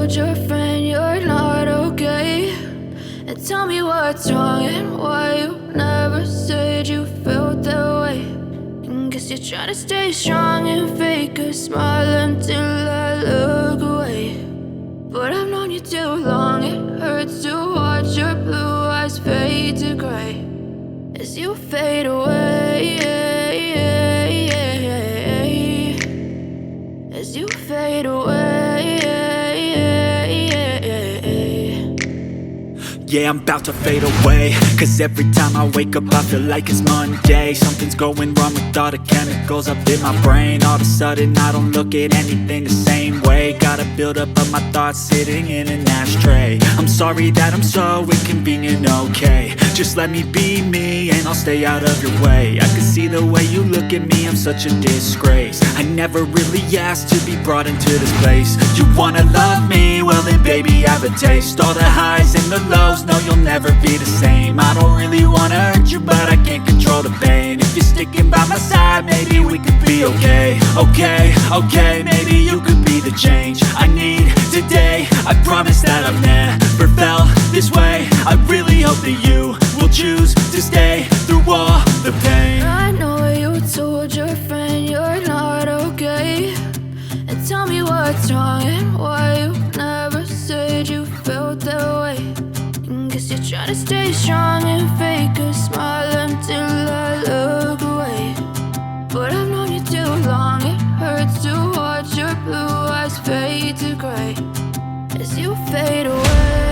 told your friend you're not okay, and tell me what's wrong and why you never said you felt that way. And guess you're trying to stay strong and fake a smile until I look away. But I've known you too long, it hurts to watch your blue eyes fade to gray as you fade away, as you fade away. Yeah, I'm about to fade away, cause every time I wake up I feel like it's Monday. Something's going wrong with all the chemicals up in my brain. All of a sudden I don't look at anything the same way. Got a build up of my thoughts sitting in an ashtray. I'm sorry that I'm so inconvenient, okay. Just let me be me and I'll stay out of your way. I can see the way you look at me, I'm such a disgrace. I never really asked to be brought into this place. You wanna love me? Well then baby, have a taste. All the highs and the lows, no, you'll never be the same. I don't really wanna hurt you, but I can't control the pain. If you're sticking by my side, maybe we could be okay. Okay, maybe you could be the change I need today. I promise that I've never felt this way. I really hope that you will choose to stay through all the pain. I know you told your friend you're not okay, and tell me what's wrong and why you never said you felt that way. And guess you're trying to stay strong and fake a smile until I look away. But I've known you too long, it hurts to watch your blue eyes fade to gray as you fade away.